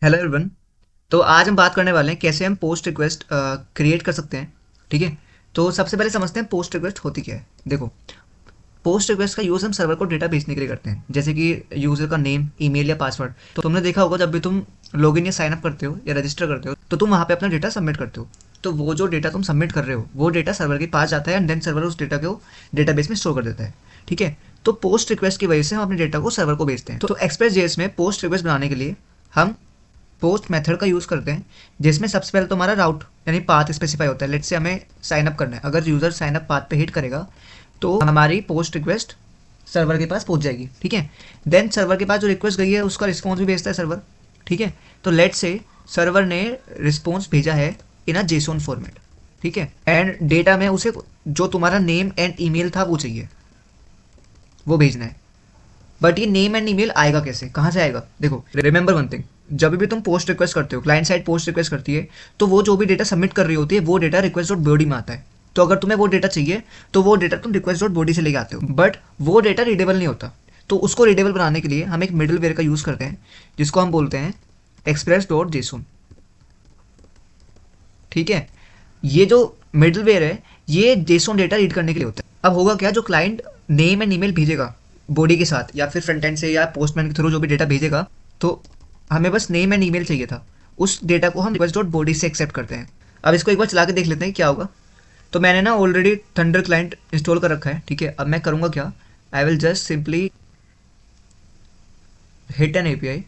Hello everyone. तो आज हम बात करने वाले हैं कैसे हम पोस्ट रिक्वेस्ट क्रिएट कर सकते हैं। ठीक है। तो सबसे पहले समझते हैं पोस्ट रिक्वेस्ट होती क्या है। देखो, पोस्ट रिक्वेस्ट का यूज़ हम सर्वर को डेटा भेजने के लिए करते हैं, जैसे कि यूज़र का नेम, ईमेल या पासवर्ड। तो तुमने देखा होगा जब भी तुम लॉगिन या साइन अप करते हो या रजिस्टर करते हो तो तुम वहाँ पे अपना डेटा सबमिट करते हो। तो वो जो डेटा तुम सबमिट कर रहे हो वो डेटा सर्वर के पास जाता है एंड देन सर्वर उस डेटा को डेटाबेस में स्टोर कर देता है। ठीक है। तो पोस्ट रिक्वेस्ट की वजह से हम अपने डेटा को सर्वर को भेजते हैं। तो एक्सप्रेस जेएस में पोस्ट रिक्वेस्ट बनाने के लिए हम पोस्ट मेथड का यूज़ करते हैं, जिसमें सबसे पहले तो हमारा राउट यानी पाथ स्पेसिफाई होता है। लेट्स से हमें साइन अप करना है, अगर यूज़र साइन अप पाथ पे हिट करेगा तो हमारी पोस्ट रिक्वेस्ट सर्वर के पास पहुंच जाएगी। ठीक है। देन सर्वर के पास जो रिक्वेस्ट गई है उसका रिस्पॉन्स भी भेजता है सर्वर। ठीक है। तो लेट्स से सर्वर ने रिस्पॉन्स भेजा है इन अ जेसोन फॉर्मेट। ठीक है। एंड डेटा में उसे जो तुम्हारा नेम एंड ईमेल था वो चाहिए, वो भेजना है। बट ये नेम एंड ईमेल आएगा कैसे, कहाँ से आएगा? देखो, रिमेंबर वन थिंग, जब भी तुम पोस्ट रिक्वेस्ट करते हो, क्लाइंट साइड पोस्ट रिक्वेस्ट करती है तो वो जो भी डेटा सबमिट कर रही होती है वो डेटा रिक्वेस्ट डॉट बॉडी में आता है। तो अगर तुम्हें वो डेटा चाहिए तो वो डेटा तुम रिक्वेस्ट डॉट बॉडी से लेके आते हो, बट वो डेटा रीडेबल नहीं होता। तो उसको रीडेबल बनाने के लिए हम एक मिडल वेयर का यूज़ करते हैं, जिसको हम बोलते हैं एक्सप्रेस डॉट जेसोन। ठीक है। ये जो मिडल वेयर है ये जेसोन डेटा रीड करने के लिए होता है। अब होगा क्या, जो क्लाइंट नेम एंड ईमेल भेजेगा बॉडी के साथ या फिर फ्रंट एंड से या पोस्टमैन के थ्रू जो भी डेटा भेजेगा, तो हमें बस नेम एंड ईमेल चाहिए था, उस डेटा को हम रिक्वेस्ट डॉट बॉडी से एक्सेप्ट करते हैं। अब इसको एक बार चला के देख लेते हैं क्या होगा। तो मैंने ना ऑलरेडी थंडर क्लाइंट इंस्टॉल कर रखा है। ठीक है। अब मैं करूँगा क्या, I will just simply hit N API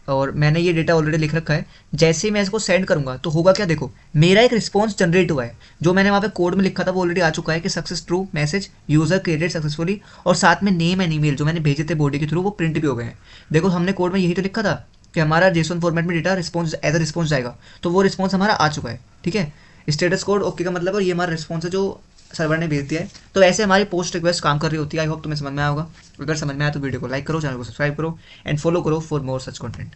और मैंने ये डेटा ऑलरेडी लिख रखा है। जैसे ही मैं इसको सेंड करूंगा तो होगा क्या, देखो मेरा एक रिस्पॉन्स जनरेट हुआ है। जो मैंने वहाँ पे कोड में लिखा था वो ऑलरेडी आ चुका है कि success true message user created successfully, और साथ में नेम एंड ईमेल जो मैंने भेजे थे बॉडी के थ्रू वो प्रिंट भी हो गए हैं। देखो, हमने कोड में यही तो लिखा था कि हमारा जेसोन फॉर्मेट में data response as a response जाएगा, तो वो रिस्पॉन्स हमारा आ चुका है। ठीक है। स्टेटस कोड ओके का मतलब, और ये हमारा रिस्पॉन्स है जो सर्वर ने भेज दिया है। तो ऐसे हमारी पोस्ट रिक्वेस्ट काम कर रही होती है। आई होप तुम्हें समझ में आया होगा। अगर समझ में आया तो वीडियो को लाइक करो, चैनल को सब्सक्राइब करो एंड फॉलो करो फॉर मोर सच कंटेंट।